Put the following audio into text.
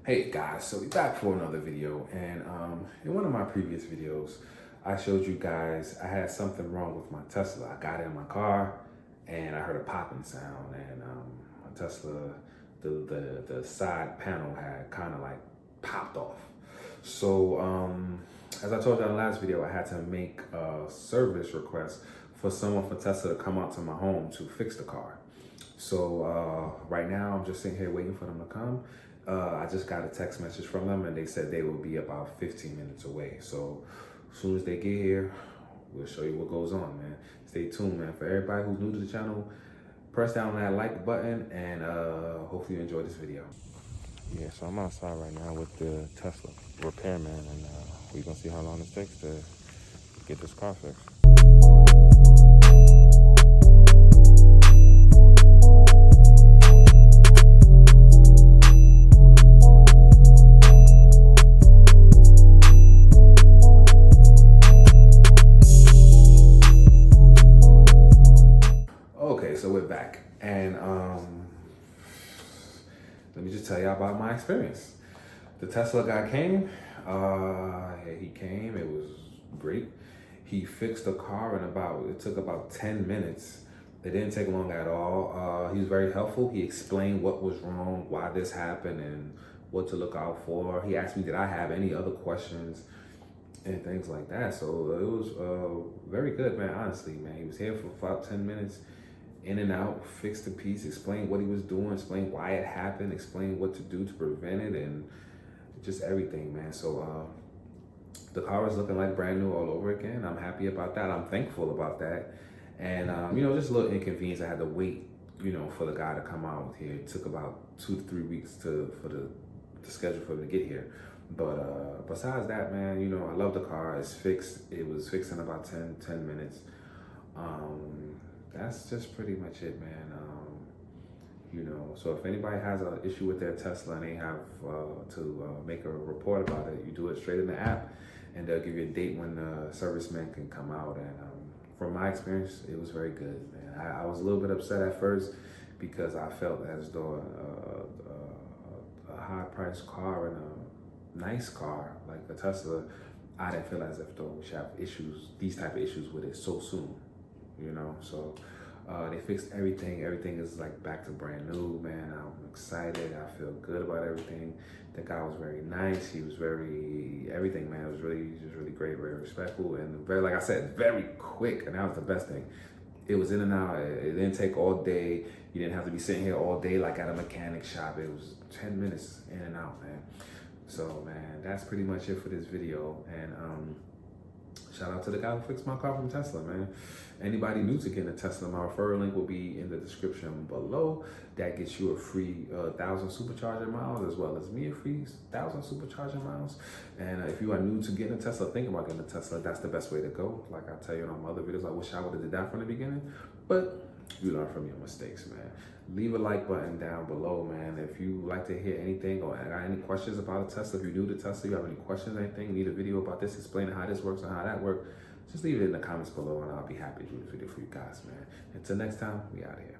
Hey guys, so we're back for another video, and in one of my previous videos I showed you guys I had something wrong with my Tesla. I got in my car and I heard a popping sound, and my Tesla, the side panel had kind of like popped off. So as I told you in the last video, I had to make a service request for someone for Tesla to come out to my home to fix the car. So right now I'm just sitting here waiting for them to come. I just got a text message from them and they said they will be about 15 minutes away. So as soon as they get here, we'll show you what goes on, man. Stay tuned, man. For everybody who's new to the channel, press down that like button and hopefully you enjoy this video. Yeah, so I'm outside right now with the Tesla repairman, and we're gonna see how long it takes to get this car fixed. Okay, so we're back, and let me just tell you about my experience. The Tesla guy came. He came. It was great. He fixed the car in it took about 10 minutes. It didn't take long at all. He was very helpful. He explained what was wrong, why this happened, and what to look out for. He asked me, did I have any other questions and things like that. So it was very good, man. Honestly, man, he was here for about 10 minutes, in and out, fixed the piece, explained what he was doing, explained why it happened, explained what to do to prevent it, and just everything, man. So the car is looking like brand new all over again. I'm happy about that. I'm thankful about that. And you know, just a little inconvenience. I had to wait, you know, for the guy to come out here. It took about 2 to 3 weeks for the schedule for him to get here. But besides that, man, you know, I love the car. It's fixed. It was fixed in about 10 minutes. That's just pretty much it, man. You know, so if anybody has an issue with their Tesla and they have to make a report about it, you do it straight in the app, and they'll give you a date when the serviceman can come out. And from my experience, it was very good, man. I was a little bit upset at first because I felt as though a high-priced car and a nice car like a Tesla, I didn't feel as if though we should have issues, these type of issues with it so soon, you know. So they fixed everything. Everything is like back to brand new, man. I'm excited. I feel good about everything. The guy was very nice. He was everything, man. It was just really great, very respectful, and very, like I said, very quick. And that was the best thing. It was in and out. It didn't take all day. You didn't have to be sitting here all day like at a mechanic shop. It was 10 minutes in and out, man. So, man, that's pretty much it for this video. And shout out to the guy who fixed my car from Tesla, man. Anybody new to getting a Tesla, my referral link will be in the description below. That gets you a free 1,000 supercharger miles, as well as me a free 1,000 supercharger miles. And if you are new to getting a Tesla, think about getting a Tesla. That's the best way to go. Like I tell you in all my other videos, I wish I would have did that from the beginning, but you learn from your mistakes, man. Leave a like button down below, man. If you like to hear anything or got any questions about a Tesla, if you're new to Tesla, you have any questions, anything, need a video about this, explaining how this works and how that works, just leave it in the comments below and I'll be happy to do the video for you guys, man. Until next time, we out of here.